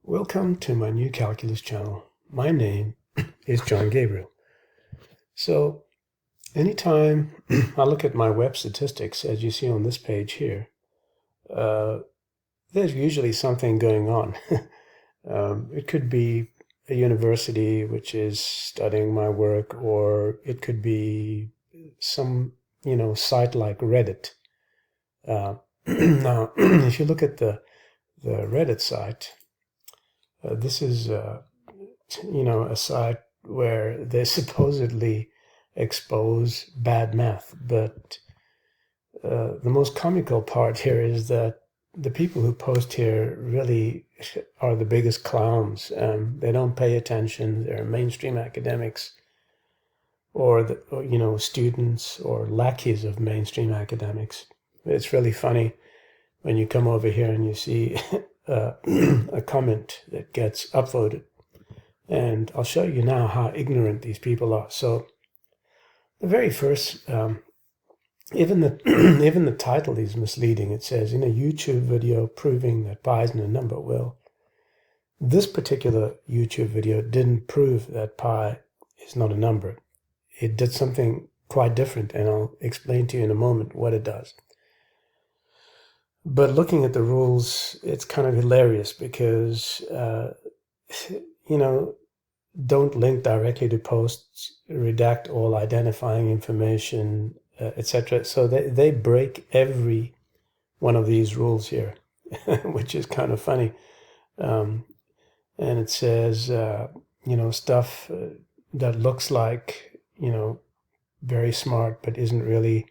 Welcome to my new calculus channel. My name is John Gabriel. So anytime I look at my web statistics, as you see on this page here, there's usually something going on. It could be a university which is studying my work, or it could be some, site like Reddit. Now, if you look at the Reddit site, this is, a site where they supposedly expose bad math. But the most comical part here is that the people who post here really are the biggest clowns. They don't pay attention. They're mainstream academics, or students or lackeys of mainstream academics. It's really funny when you come over here and you see a comment that gets upvoted. And I'll show you now how ignorant these people are. So the very first, even the title is misleading. It says, in a YouTube video proving that pi isn't a number. Well, this particular YouTube video didn't prove that pi is not a number. It did something quite different, and I'll explain to you in a moment what it does. But looking at the rules, it's kind of hilarious because, don't link directly to posts, redact all identifying information, etc. So they break every one of these rules here, which is kind of funny. And it says, stuff that looks like, very smart, but isn't really.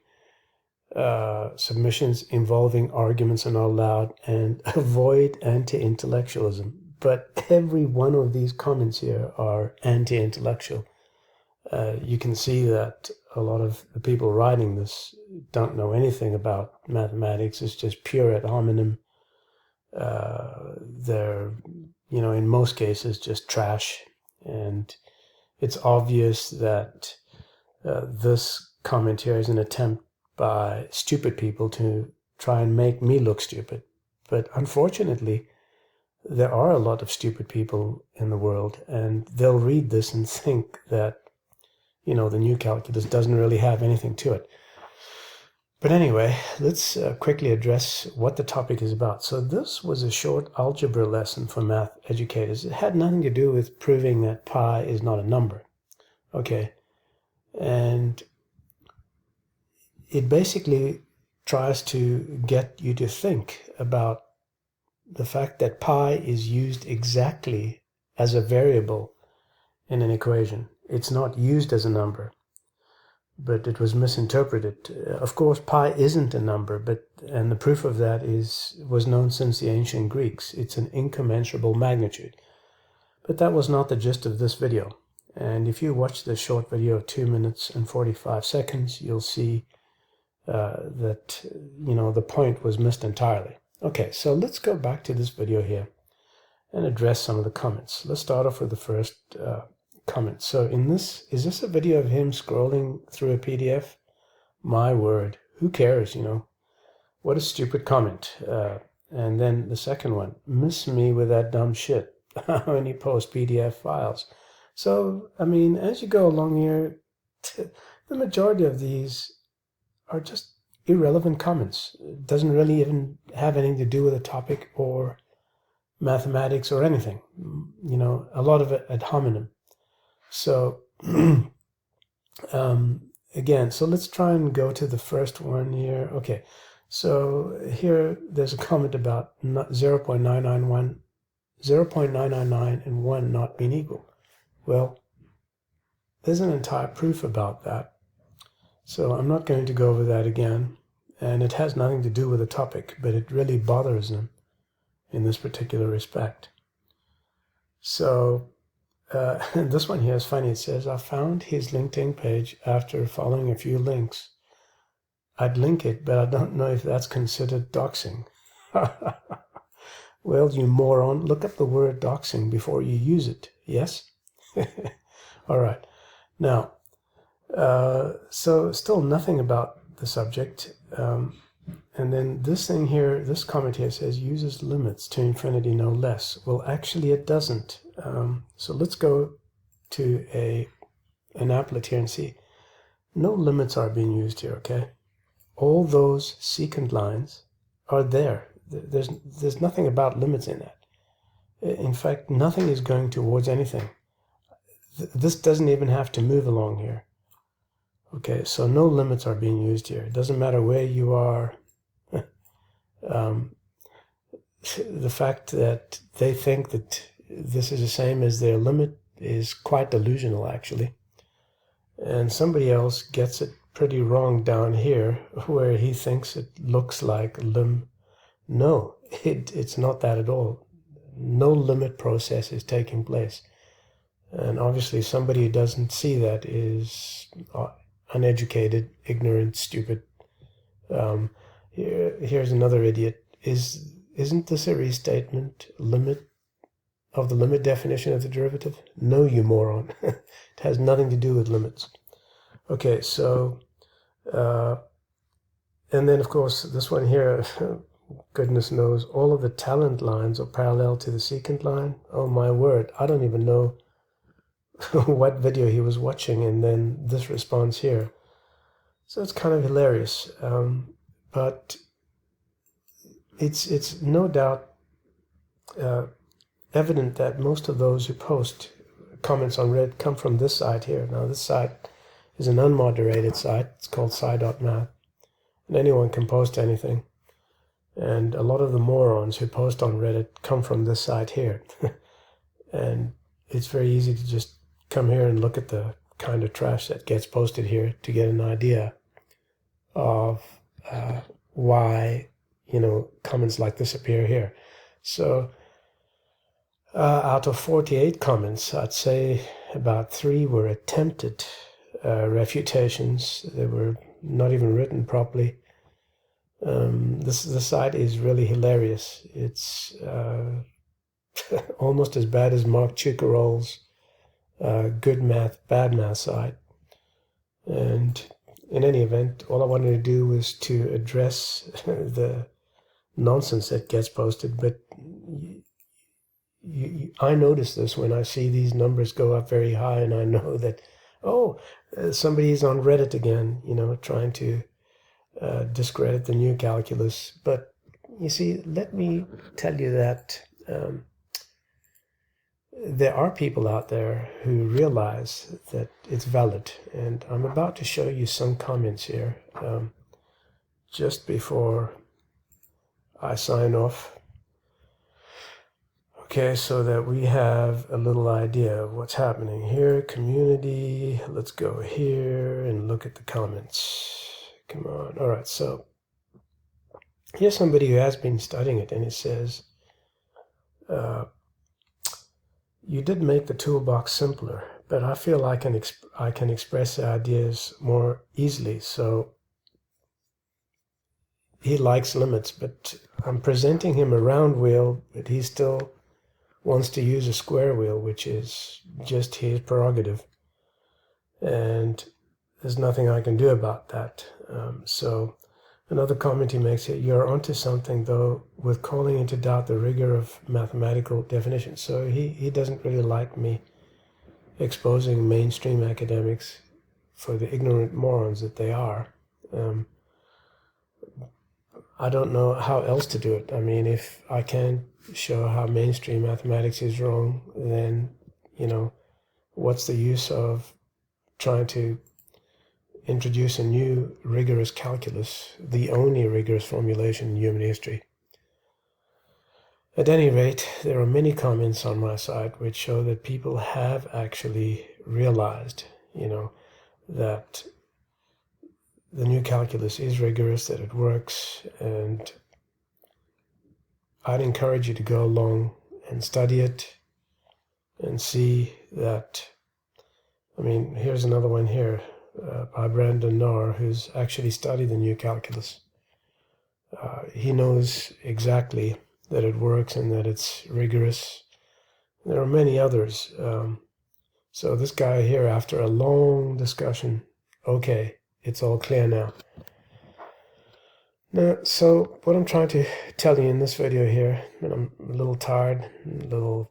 Submissions involving arguments are not allowed, and avoid anti-intellectualism. But every one of these comments here are anti-intellectual. You can see that a lot of the people writing this don't know anything about mathematics. It's just pure ad hominem. They're, in most cases, just trash. And it's obvious that this comment here is an attempt by stupid people to try and make me look stupid. But unfortunately, there are a lot of stupid people in the world, and they'll read this and think that, the new calculus doesn't really have anything to it. But anyway, let's quickly address what the topic is about. So this was a short algebra lesson for math educators. It had nothing to do with proving that pi is not a number. Okay. And it basically tries to get you to think about the fact that pi is used exactly as a variable in an equation. It's not used as a number, but it was misinterpreted. Of course, pi isn't a number, and the proof of that was known since the ancient Greeks. It's an incommensurable magnitude. But that was not the gist of this video. And if you watch this short video of 2 minutes and 45 seconds, you'll see that the point was missed entirely. Okay, so let's go back to this video here and address some of the comments. Let's start off with the first comment. So is this a video of him scrolling through a PDF? My word, who cares, What a stupid comment. And then the second one, miss me with that dumb shit. How many post PDF files? So, as you go along here, the majority of these are just irrelevant comments. It doesn't really even have anything to do with a topic or mathematics or anything. A lot of it ad hominem. So, again, so let's try and go to the first one here. Okay, so here there's a comment about 0.999 and 1 not being equal. Well, there's an entire proof about that. So I'm not going to go over that again, and it has nothing to do with the topic, but it really bothers them in this particular respect. So this one here is funny. It says, I found his LinkedIn page after following a few links. I'd link it, but I don't know if that's considered doxing. Well, you moron, look up the word doxing before you use it, yes? All right. Now, so still nothing about the subject. And then this thing here, this comment here says uses limits to infinity no less. Well, actually it doesn't. So let's go to an applet here and see. No limits are being used here, okay? All those secant lines are there. There's nothing about limits in that. In fact, nothing is going towards anything. This doesn't even have to move along here. Okay, so no limits are being used here. It doesn't matter where you are. The fact that they think that this is the same as their limit is quite delusional, actually. And somebody else gets it pretty wrong down here, where he thinks it looks like lim. No, it's not that at all. No limit process is taking place. And obviously somebody who doesn't see that is uneducated, ignorant, stupid. Here's another idiot. Isn't this a restatement of the limit definition of the derivative? No, you moron. It has nothing to do with limits. Okay, so, and then of course this one here, goodness knows, all of the talent lines are parallel to the secant line. Oh my word, I don't even know what video he was watching, and then this response here. So it's kind of hilarious, but it's no doubt evident that most of those who post comments on Reddit come from this site here. Now this site is an unmoderated site. It's called sci.math, and anyone can post anything. And a lot of the morons who post on Reddit come from this site here. And it's very easy to just come here and look at the kind of trash that gets posted here to get an idea of why, comments like this appear here. So out of 48 comments, I'd say about 3 were attempted refutations. They were not even written properly. This site is really hilarious. It's almost as bad as Mark Chukarol's good math, bad math site. And in any event, all I wanted to do was to address the nonsense that gets posted. But I notice this when I see these numbers go up very high, and I know that, somebody's on Reddit again, trying to discredit the new calculus. But you see, let me tell you that there are people out there who realize that it's valid, and I'm about to show you some comments here just before I sign off. Okay, so that we have a little idea of what's happening here. Community, let's go here and look at the comments. Come on. All right, so here's somebody who has been studying it, and it says, you did make the toolbox simpler, but I feel I can express the ideas more easily. So he likes limits, but I'm presenting him a round wheel, but he still wants to use a square wheel, which is just his prerogative. And there's nothing I can do about that. So another comment he makes here, you're onto something though with calling into doubt the rigor of mathematical definition. So he doesn't really like me exposing mainstream academics for the ignorant morons that they are. I don't know how else to do it. I mean, if I can't show how mainstream mathematics is wrong, then, what's the use of trying to introduce a new rigorous calculus, the only rigorous formulation in human history? At any rate, there are many comments on my site which show that people have actually realized, that the new calculus is rigorous, that it works, and I'd encourage you to go along and study it and see that. I mean, here's another one here by Brandon Narr, who's actually studied the new calculus. He knows exactly that it works and that it's rigorous. There are many others. So this guy here, after a long discussion, okay, it's all clear now. Now, so what I'm trying to tell you in this video here, and I'm a little tired, a little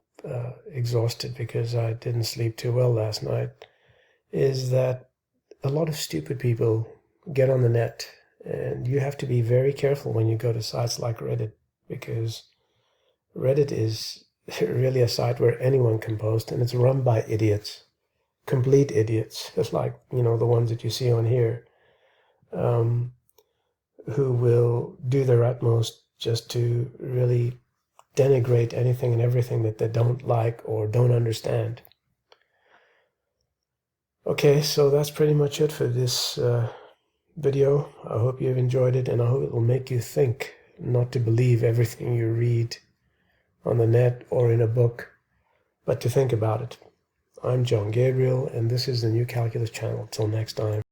exhausted because I didn't sleep too well last night, is that a lot of stupid people get on the net, and you have to be very careful when you go to sites like Reddit, because Reddit is really a site where anyone can post, and it's run by idiots, complete idiots, just like, you know, the ones that you see on here, who will do their utmost just to really denigrate anything and everything that they don't like or don't understand. Okay, so that's pretty much it for this video. I hope you've enjoyed it, and I hope it will make you think not to believe everything you read on the net or in a book, but to think about it. I'm John Gabriel, and this is the New Calculus channel. Till next time.